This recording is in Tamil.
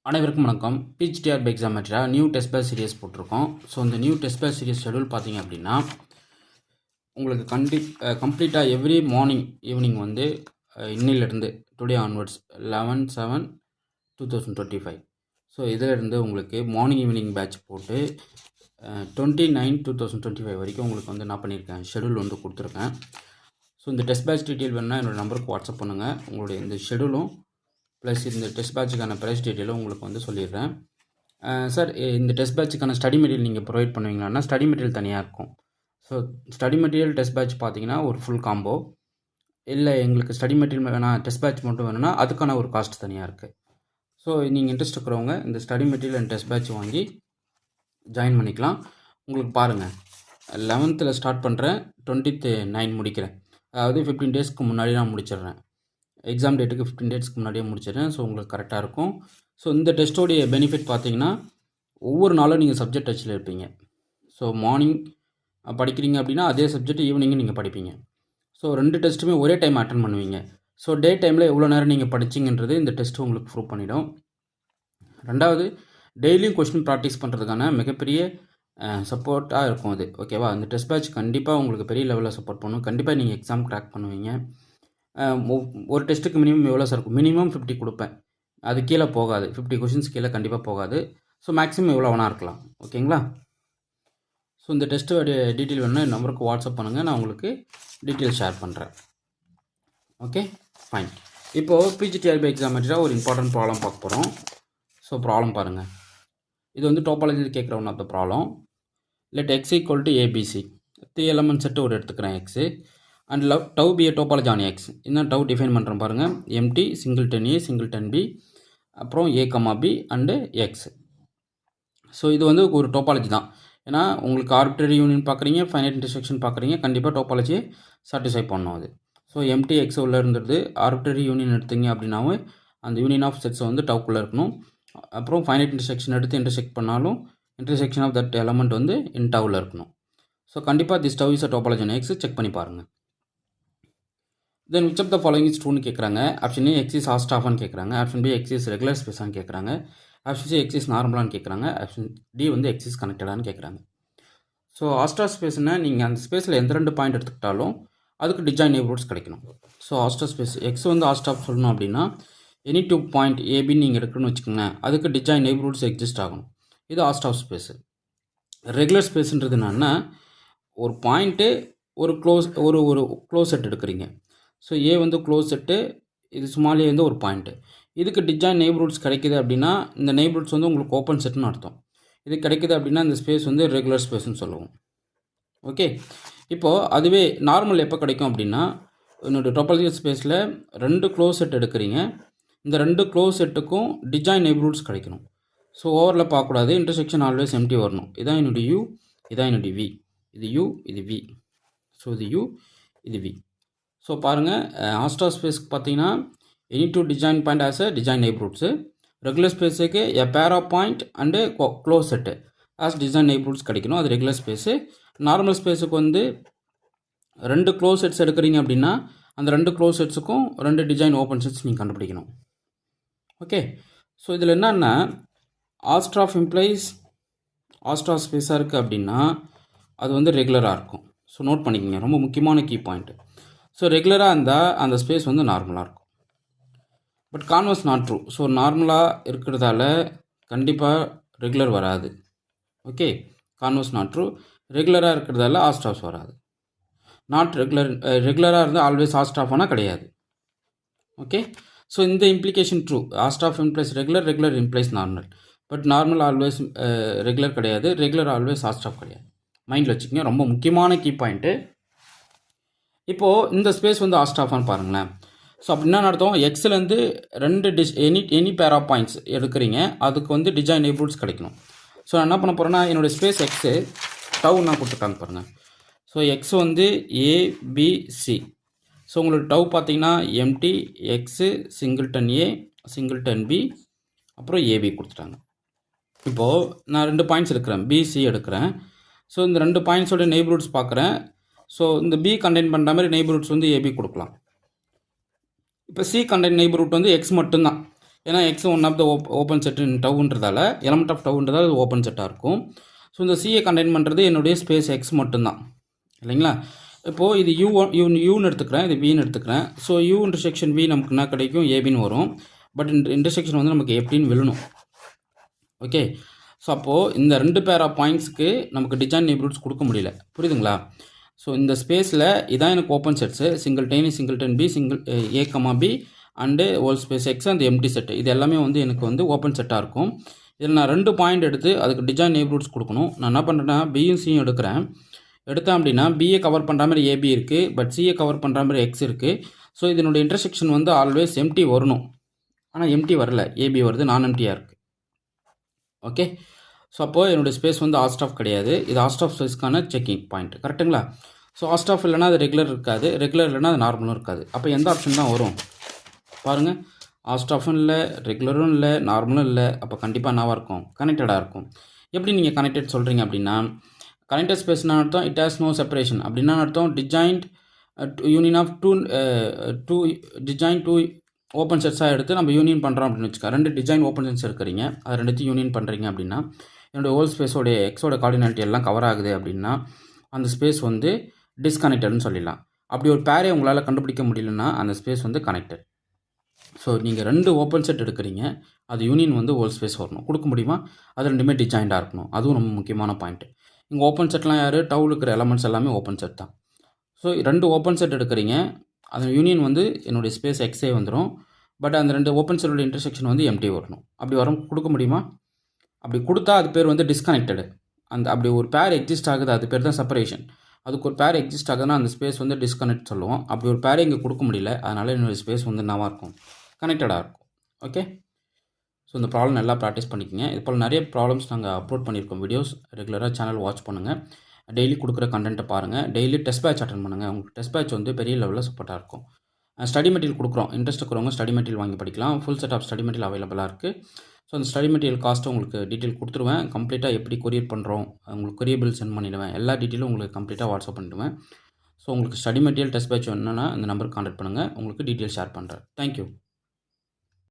அனைவருக்கும் வணக்கம். பிஹெச்டிஆர் எக்ஸாம் மெட்ரா நியூ டெஸ்ட் பேட்ச் சீரிஸ் போட்டிருக்கோம். ஸோ இந்த new test batch series schedule பார்த்தீங்க அப்படின்னா உங்களுக்கு கம்ப்ளீட்டாக எவ்ரி மார்னிங் ஈவினிங் வந்து இன்னிலிருந்து டுடே ஆன்வர்ட்ஸ் 11/7/2025. ஸோ இதிலிருந்து உங்களுக்கு மார்னிங் ஈவினிங் பேட்ச் போட்டு 29/2025 வரைக்கும் உங்களுக்கு வந்து என்ன பண்ணியிருக்கேன், ஷெடியூல் வந்து கொடுத்துருக்கேன். ஸோ இந்த டெஸ்ட் பேட்ச் டீட்டெயில் வேணுன்னா என்னோடய நம்பருக்கு வாட்ஸ்அப் பண்ணுங்கள். உங்களுடைய இந்த ஷெடியூலும் ப்ளஸ் இந்த டெஸ்ட் பேட்சுக்கான ப்ரைஸ் டீட்டெயிலும் உங்களுக்கு வந்து சொல்லிடுறேன். சார், இந்த டெஸ்ட் பேட்சுக்கான ஸ்டடி மெட்டீரியல் நீங்கள் ப்ரொவைட் பண்ணுவீங்களான்னா ஸ்டடி மெட்டீரியல் தனியாக இருக்கும். So study material test batch பார்த்தீங்கன்னா ஒரு ஃபுல் காம்போ. இல்லை எங்களுக்கு ஸ்டடி மெட்டீரியல் வேணாம், டெஸ்ட் பேட்ச் மட்டும் வேணும்னா அதுக்கான ஒரு காஸ்ட் தனியாக இருக்குது. ஸோ நீங்கள் இன்ட்ரெஸ்ட் இருக்கிறவங்க இந்த study material and test batch வாங்கி ஜாயின் பண்ணிக்கலாம். உங்களுக்கு பாருங்கள், 11th ஸ்டார்ட் பண்ணுறேன், 29 முடிக்கிறேன். அதாவது 15 டேஸ்க்கு முன்னாடி நான் முடிச்சிடுறேன். எக்ஸாம் டேட்டுக்கு 15 டேஸ்க்கு முன்னாடியே முடிச்சிடுறேன். ஸோ உங்களுக்கு கரெக்டாக இருக்கும். ஸோ இந்த டெஸ்ட்டோடைய பெனிஃபிட் பார்த்தீங்கன்னா ஒவ்வொரு நாளும் நீங்கள் சப்ஜெக்ட் டச்சில் இருப்பீங்க. ஸோ மார்னிங் படிக்கிறீங்க அப்படின்னா அதே சப்ஜெக்ட் ஈவினிங்கும் நீங்கள் படிப்பீங்க. ஸோ 2 டெஸ்ட்டுமே ஒரே டைம் அட்டன் பண்ணுவீங்க. ஸோ டே டைமில் எவ்வளோ நேரம் நீங்கள் படிச்சிங்கன்றது இந்த டெஸ்ட்டு உங்களுக்கு ப்ரூவ் பண்ணிடும். ரெண்டாவது, டெய்லியும் கொஸ்டின் ப்ராக்டிஸ் பண்ணுறதுக்கான மிகப்பெரிய சப்போர்ட்டாக இருக்கும் அது. ஓகேவா? அந்த டெஸ்ட் பேட்ச் கண்டிப்பாக உங்களுக்கு பெரிய லெவலில் சப்போர்ட் பண்ணும். கண்டிப்பாக நீங்கள் எக்ஸாம் கிராக் பண்ணுவீங்க. ஒரு டெஸ்ட்டுக்கு மினிமம் எவ்வளோ சார் இருக்கும்? மினிமம் 50 கொடுப்பேன். அது கீழே போகாது. 50 கொஷின்ஸ் கீழே கண்டிப்பாக போகாது. ஸோ மேக்ஸிமம் எவ்வளோ வேணா இருக்கலாம். ஓகேங்களா? ஸோ இந்த டெஸ்ட்டோடைய டீட்டெயில் வேணுன்னா என் நம்பருக்கு வாட்ஸ்அப் பண்ணுங்கள், நான் உங்களுக்கு டீட்டெயில் ஷேர் பண்ணுறேன். Okay, fine. இப்போது பிஜிடிஆர்பி எக்ஸாம் மெட்டீரியல் ஒரு இம்பார்ட்டன்ட் ப்ராப்ளம் பார்க்க போகிறோம். ஸோ ப்ராப்ளம் பாருங்கள். இது வந்து டோபாலஜியில் கேட்குற one of the problem. Let x equal to ABC. 3 element set ஒரு எடுத்துக்கிறேன் X. And tau be a topology on X. இன்னும் டவு டிஃபைன் பண்ணுறேன் பாருங்கள். Empty singleton A singleton B அப்புறம் A comma B and X. So இது வந்து ஒரு டோபாலஜி தான். ஏன்னா உங்களுக்கு ஆர்பிட்ரரி யூனியன் பார்க்குறீங்க, ஃபைனைட் இன்டர்செக்ஷன் பார்க்குறீங்க, கண்டிப்பாக டோபாலஜியை சாட்டிஸ்ஃபை பண்ணணும். அது ஸோ எம்டி எக்ஸ் உள்ளே இருந்துருது. ஆர்பிட்ரரி யூனியன் எடுத்தீங்க அப்படின்னாவும் அந்த யூனியன் ஆஃப் செட்ஸ் வந்து டவுக்குள்ளே இருக்கணும். அப்புறம் ஃபைனைட் இன்டர்செக்ஷன் எடுத்து இன்டர்செக்ட் பண்ணாலும் இன்டர்செக்ஷன் ஆஃப் தட் எலமெண்ட் வந்து இன் டவுவில் இருக்கணும். ஸோ கண்டிப்பாக this tau is a topology on X. Check பண்ணி பாருங்கள். Then which of the following is ட்ரூன்னு கேட்குறாங்க. ஆப்ஷன் ஏ எக்ஸ் இஸ் ஹாஸ்டாஃபான்னு கேட்குறாங்க. Option B X is regular ஸ்பேஸான்னு கேட்குறாங்க. ஆப்ஷன் சி எக்ஸ் இஸ் நார்மலான்னு கேட்குறாங்க. ஆப்ஷன் டி வந்து எக்ஸ் இஸ் கனெக்டடான்னு கேட்குறாங்க. ஸோ ஹாஸ்டா ஸ்பேஸ்னால் நீங்கள் அந்த ஸ்பேஸில் எந்த 2 பாயிண்ட் எடுத்துக்கிட்டாலும் அதுக்கு டிஜாயின் நெய்பர்ஹுட்ஸ் கிடைக்கணும். ஸோ ஹாஸ்டா ஸ்பேஸ் எக்ஸ் வந்து ஹாஸ்டாப் சொல்லணும் அப்படின்னா எனி 2 பாயிண்ட் ஏபின்னு நீங்கள் இருக்குன்னு வச்சுக்கோங்களேன், அதுக்கு டிஜாயின் நெய்பர்ஹுட்ஸ் எக்ஸிஸ்ட் ஆகணும். இது ஹாஸ்டாப் ஸ்பேஸு. ரெகுலர் ஸ்பேஸுன்றது என்னன்னா ஒரு பாயிண்ட்டு ஒரு க்ளோஸ் செட் எடுக்கிறீங்க. ஸோ ஏ வந்து க்ளோஸ் செட்டு, இது ஸ்மால் ஏ வந்து ஒரு பாயிண்ட்டு. இதுக்கு டிஜாயின் நெய்பர்ஹுட்ஸ் கிடைக்கிது அப்படின்னா இந்த நெய்பர்ஹுட்ஸ் வந்து உங்களுக்கு ஓப்பன் செட்டுன்னு அர்த்தம். இது கிடைக்கிது அப்படின்னா இந்த ஸ்பேஸ் வந்து ரெகுலர் ஸ்பேஸ்ன்னு சொல்லுவோம். ஓகே, இப்போது அதுவே நார்மல் எப்போ கிடைக்கும் அப்படின்னா என்னோடய டோபாலஜி ஸ்பேஸில் 2 க்ளோஸ் செட் எடுக்கிறீங்க. இந்த 2 க்ளோஸ் செட்டுக்கும் டிஜாயின் நெய்பர்ஹுட்ஸ் கிடைக்கணும். ஸோ ஓவரில் பார்க்கக்கூடாது, இன்டர்செக்ஷன் ஆல்வேஸ் எம்டி வரணும். இதான் என்னுடைய யூ, இதான் என்னுடைய வி. இது யூ, இது வி. ஸோ இது யூ, இது வி. ஸோ பாருங்கள், ஹாஸ்டா ஸ்பேஸ்க்கு பார்த்தீங்கன்னா any 2 disjoint point as a disjoint neighbourhoods. Regular ஸ்பேஸுக்கு a pair of point and close set as disjoint neighbourhoods கிடைக்கணும். அது ரெகுலர் ஸ்பேஸு. நார்மல் ஸ்பேஸுக்கு வந்து 2 க்ளோஸ் செட்ஸ் எடுக்கிறீங்க அப்படின்னா அந்த 2 க்ளோஸ் செட்ஸுக்கும் 2 டிஜாயின் ஓப்பன் செட்ஸ் நீங்கள் கண்டுபிடிக்கணும். ஓகே, ஸோ இதில் என்னென்னா ஹாஸ்டாஃப் இம்ப்ளைஸ் ஹாஸ்டா ஸ்பேஸாக இருக்குது அப்படின்னா அது வந்து ரெகுலராக இருக்கும். ஸோ நோட் பண்ணிக்கோங்க, ரொம்ப முக்கியமான கீ பாயிண்ட்டு. ஸோ ரெகுலராக இருந்தால் அந்த ஸ்பேஸ் வந்து நார்மலாக இருக்கும். But converse not true. So நார்மலாக இருக்கிறதால கண்டிப்பாக ரெகுலர் வராது. Okay, converse not true. ரெகுலராக இருக்கிறதால ஹாஸ்டாஃப்ஸ் வராது. நாட் ரெகுலராக இருந்தால் ஆல்வேஸ் ஹாஸ்டாஃபானால் கிடையாது. ஓகே, ஸோ இந்த implication true. Hausdorff implies regular, regular implies normal. But normal always regular கிடையாது, ரெகுலர் ஆல்வேஸ் ஹாஸ்டாஃப் கிடையாது. மைண்டில் வச்சுக்கோங்க, ரொம்ப முக்கியமான கீ பாயிண்ட்டு. இப்போது இந்த ஸ்பேஸ் வந்து ஹாஸ்டாஃபான்னு பாருங்களேன். ஸோ அப்படின்னா அர்த்தம், எக்ஸ்லேருந்து 2 எனி பேர் ஆஃப் பாயிண்ட்ஸ் எடுக்கிறீங்க, அதுக்கு வந்து டிஜாயின் நெய்பர்ஹுட்ஸ் கிடைக்கணும். ஸோ நான் என்ன பண்ண போகிறேன்னா என்னுடைய ஸ்பேஸ் எக்ஸு டவு நான் கொடுத்துருக்காங்க பாருங்கள். ஸோ எக்ஸ் வந்து ஏபிசி. ஸோ உங்களுக்கு டவு பார்த்தீங்கன்னா empty x singleton A singleton B அப்புறம் ஏபி கொடுத்துட்டாங்க. இப்போது நான் 2 பாயிண்ட்ஸ் எடுக்கிறேன், பிசி எடுக்கிறேன். ஸோ இந்த 2 பாயிண்ட்ஸோட நெய்பர்ஹுட்ஸ் பார்க்குறேன். ஸோ இந்த பி கண்டெயின் பண்ணுற மாதிரி நெய்பர்ஹுட்ஸ் வந்து ஏபி கொடுக்கலாம். இப்போ சி கண்டெயின் நெய்பர்ஹுட் வந்து எக்ஸ் மட்டும்தான். ஏன்னா X one of the open set in டவுன்றதால எலமெண்ட் ஆஃப் டவுன்றதால அது ஓப்பன் செட்டாக இருக்கும். ஸோ இந்த சியை கண்டெயின் பண்ணுறது என்னுடைய ஸ்பேஸ் எக்ஸ் மட்டும்தான் இல்லைங்களா. இப்போது இது யூன்னு எடுத்துக்கிறேன், இது வின்னு எடுத்துக்கிறேன். ஸோ யூ இன்டர்செக்ஷன் வி நமக்கு என்ன கிடைக்கும், ஏபின்னு வரும். பட் இந்த இன்டர்செக்ஷன் வந்து நமக்கு எப்படின்னு விழணும். ஓகே, ஸோ அப்போது இந்த 2 பேர் ஆஃப் பாயிண்ட்ஸுக்கு நமக்கு டிஜாயின் நெய்பர்ஹுட்ஸ் கொடுக்க முடியல. புரியுதுங்களா. ஸோ இந்த ஸ்பேஸில் இதான் எனக்கு open sets, singleton B, A comma B and whole space X அந்த எம்டி செட்டு. இது எல்லாமே வந்து எனக்கு வந்து ஓப்பன் செட்டாக இருக்கும். இதில் நான் 2 பாயிண்ட் எடுத்து அதுக்கு டிஜாயின் நெய்பர்ஹுட்ஸ் கொடுக்கணும். நான் என்ன பண்ணுறேன்னா பியும் சியும் எடுத்தேன் அப்படின்னா பிஏ கவர் பண்ணுற மாதிரி ஏபி இருக்குது, பட் சிஏ கவர் பண்ணுற மாதிரி எக்ஸ் இருக்குது. ஸோ இதனுடைய இன்டர்செக்ஷன் வந்து ஆல்வேஸ் எம்டி வரணும். ஆனால் எம்டி வரல, ஏபி வருது, நான் எம்டியாக இருக்குது. ஓகே, ஸோ அப்போது என்னுடைய ஸ்பேஸ் வந்து ஆஸ்ட் ஆஃப் கிடையாது. இது ஆஸ்ட் ஆஃப் ஸ்பேஸ்க்கான செக்கிங் பாயிண்ட். கரெக்டுங்களா. ஸோ ஆஸ்ட் ஆஃப் இல்லைனா அது ரெகுலர் இருக்காது, ரெகுலர் இல்லைனா அது நார்மலும் இருக்காது. அப்போ எந்த ஆப்ஷன் தான் வரும் பாருங்கள். ஆஸ்ட் ஆஃபும் இல்லை, ரெகுலரும் இல்லை, நார்மலும் இல்லை. அப்போ கண்டிப்பாக என்னவாக இருக்கும், கனெக்டடாக இருக்கும். எப்படி நீங்கள் கனெக்டட் சொல்கிறீங்க அப்படின்னா, கனெக்டட் ஸ்பேஸ்னா அர்த்தம் இட் ஹாஸ் நோ செப்பரேஷன். அப்படின்னா அர்த்தம் disjoint union of two open செட்ஸாக எடுத்து நம்ம யூனியன் பண்ணுறோம் அப்படின்னு வச்சுக்கா. 2 டிஜாயின் ஓப்பன் செட்ஸ் இருக்கிறீங்க, அது 2த்தையும் யூனியன் பண்ணுறீங்க அப்படின்னா என்னோடய ஹோல் ஸ்பேஸோடைய எக்ஸோட கார்டினாலிட்டி எல்லாம் கவர் ஆகுது அப்படின்னா அந்த ஸ்பேஸ் வந்து டிஸ்கனெக்டட்னு சொல்லிடலாம். அப்படி ஒரு பேரை உங்களால் கண்டுபிடிக்க முடியலன்னா அந்த ஸ்பேஸ் வந்து கனெக்டட். ஸோ நீங்கள் 2 ஓப்பன் செட் எடுக்கிறீங்க, அது யூனியன் வந்து ஹோல் ஸ்பேஸ் வரணும். கொடுக்க முடியுமா, அது 2மே டிஜாயிண்டாக இருக்கணும். அதுவும் ரொம்ப முக்கியமான பாயிண்ட்டு. இங்கே ஓப்பன் செட்லாம் யார், டவுல் இருக்கிற எலமெண்ட்ஸ் எல்லாமே ஓப்பன் செட் தான். ஸோ 2 ஓப்பன் செட் எடுக்கிறீங்க, அது யூனியன் வந்து என்னுடைய ஸ்பேஸ் எக்ஸே வந்துடும். பட் அந்த 2 ஓப்பன் செட்டோட இன்டர்செக்ஷன் வந்து எம்டி வரணும். அப்படி கொடுக்க முடியுமா. அப்படி கொடுத்தா அது பேர் வந்து டிஸ்கனெக்டடு. அப்படி ஒரு பேர் எக்ஸிஸ்ட் ஆகுது, அது பேர் தான் செப்பரேஷன். அதுக்கு ஒரு பேர் எக்ஸிஸ்ட் ஆகுதுன்னா அந்த ஸ்பேஸ் வந்து டிஸ்கனெக்ட் சொல்லுவோம். அப்படி ஒரு பேரை இங்கே கொடுக்க முடியல, அதனால் என்னுடைய ஸ்பேஸ் வந்து என்னவாக இருக்கும், கனெக்டடாக இருக்கும். ஓகே, ஸோ இந்த ப்ராப்ளம் நல்லா ப்ராக்டிஸ் பண்ணிக்கோங்க. இது போல் நிறைய ப்ராப்ளம்ஸ் நாங்கள் அப்லோட் பண்ணியிருக்கோம் வீடியோஸ். ரெகுலராக சேனல் வாட்ச் பண்ணுங்கள், டெய்லி கொடுக்குற கண்டென்ட்டை பாருங்கள், டெய்லி டெஸ்ட் பேட்ச் அட்டன் பண்ணுங்கள். உங்களுக்கு டெஸ்ட் பேட்ச் வந்து பெரிய லெவலில் சப்போர்ட்டாக இருக்கும். ஸ்டடி மெட்டீரியல் கொடுக்குறோம், இன்ட்ரெஸ்ட் இருக்கிறவங்க ஸ்டடி மெட்டீரியல் வாங்கி படிக்கலாம். Full set of study material அவைலபிளாக இருக்குது. ஸோ அந்த ஸ்டடி மெட்டீரியல் காஸ்ட்டு உங்களுக்கு டீட்டெயில் கொடுத்துருவேன். கம்ப்ளீட்டாக எப்படி கொரியர் பண்ணுறோம், உங்களுக்கு கொரியர் பில் சென்ட் பண்ணிடுவேன். எல்லா டீட்டெயிலும் உங்களுக்கு கம்ப்ளீட்டாக வாட்ஸ்அப் பண்ணிவிடுவேன். ஸோ உங்களுக்கு ஸ்டடி மெட்டீரியல் டெஸ்ட் பேட்ச் வேணுன்னா இந்த நம்பருக்கு கான்டாக்ட் பண்ணுங்கள், உங்களுக்கு டீட்டெயில் ஷேர் பண்ணுறேன். தேங்க்யூ.